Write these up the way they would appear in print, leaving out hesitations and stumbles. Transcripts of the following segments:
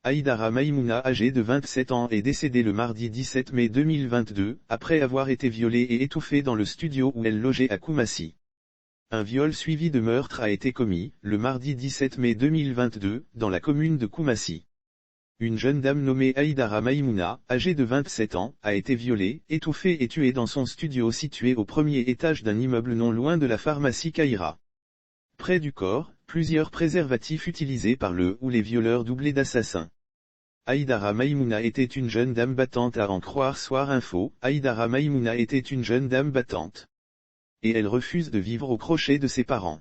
Haïdara Maïmouna âgée de 27 ans est décédée le mardi 17 mai 2022, après avoir été violée et étouffée dans le studio où elle logeait à Koumassi. Un viol suivi de meurtre a été commis, le mardi 17 mai 2022, dans la commune de Koumassi. Une jeune dame nommée Haïdara Maïmouna, âgée de 27 ans, a été violée, étouffée et tuée dans son studio situé au premier étage d'un immeuble non loin de la pharmacie Kaira. Près du corps, plusieurs préservatifs utilisés par le ou les violeurs doublés d'assassins. Haïdara Maïmouna était une jeune dame battante à en croire Soir Info. Haïdara Maïmouna était une jeune dame battante. Et elle refuse de vivre au crochet de ses parents.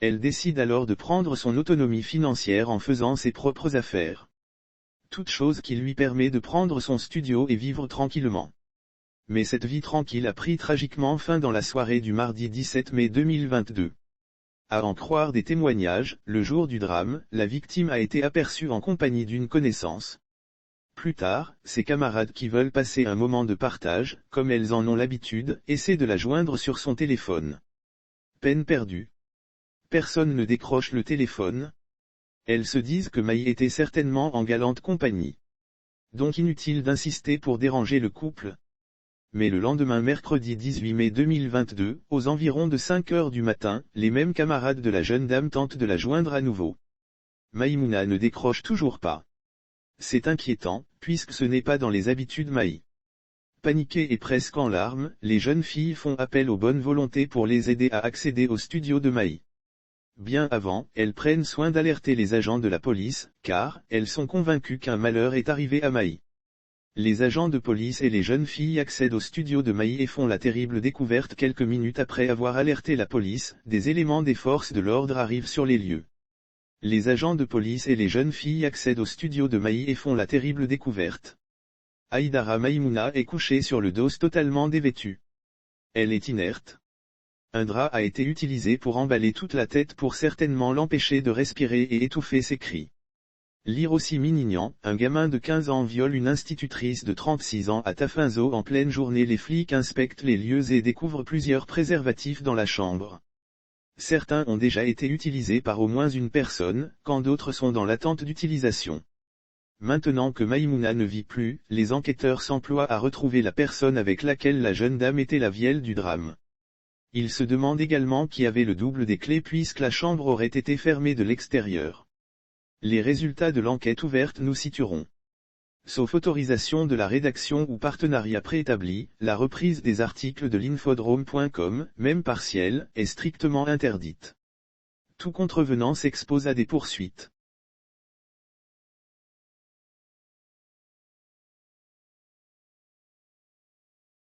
Elle décide alors de prendre son autonomie financière en faisant ses propres affaires. Toute chose qui lui permet de prendre son studio et vivre tranquillement. Mais cette vie tranquille a pris tragiquement fin dans la soirée du mardi 17 mai 2022. À en croire des témoignages, le jour du drame, la victime a été aperçue en compagnie d'une connaissance. Plus tard, ses camarades qui veulent passer un moment de partage, comme elles en ont l'habitude, essaient de la joindre sur son téléphone. Peine perdue. Personne ne décroche le téléphone. Elles se disent que Maï était certainement en galante compagnie. Donc inutile d'insister pour déranger le couple. Mais le lendemain mercredi 18 mai 2022, aux environs de 5 heures du matin, les mêmes camarades de la jeune dame tentent de la joindre à nouveau. Maïmouna ne décroche toujours pas. C'est inquiétant, puisque ce n'est pas dans les habitudes Maï. Paniquées et presque en larmes, les jeunes filles font appel aux bonnes volontés pour les aider à accéder au studio de Maï. Bien avant, elles prennent soin d'alerter les agents de la police, car, elles sont convaincues qu'un malheur est arrivé à Maï. Les agents de police et les jeunes filles accèdent au studio de Maï et font la terrible découverte quelques minutes après avoir alerté la police. Des éléments des forces de l'ordre arrivent sur les lieux. Les agents de police et les jeunes filles accèdent au studio de Maï et font la terrible découverte. Haïdara Maïmouna est couchée sur le dos totalement dévêtue. Elle est inerte. Un drap a été utilisé pour emballer toute la tête pour certainement l'empêcher de respirer et étouffer ses cris. Lire aussi Minignan, un gamin de 15 ans viole une institutrice de 36 ans à Tafinzo en pleine journée. Les flics inspectent les lieux et découvrent plusieurs préservatifs dans la chambre. Certains ont déjà été utilisés par au moins une personne, quand d'autres sont dans l'attente d'utilisation. Maintenant que Maïmouna ne vit plus, les enquêteurs s'emploient à retrouver la personne avec laquelle la jeune dame était la vielle du drame. Ils se demandent également qui avait le double des clés puisque la chambre aurait été fermée de l'extérieur. Les résultats de l'enquête ouverte nous situeront. Sauf autorisation de la rédaction ou partenariat préétabli, la reprise des articles de l'infodrome.com, même partielle, est strictement interdite. Tout contrevenant s'expose à des poursuites.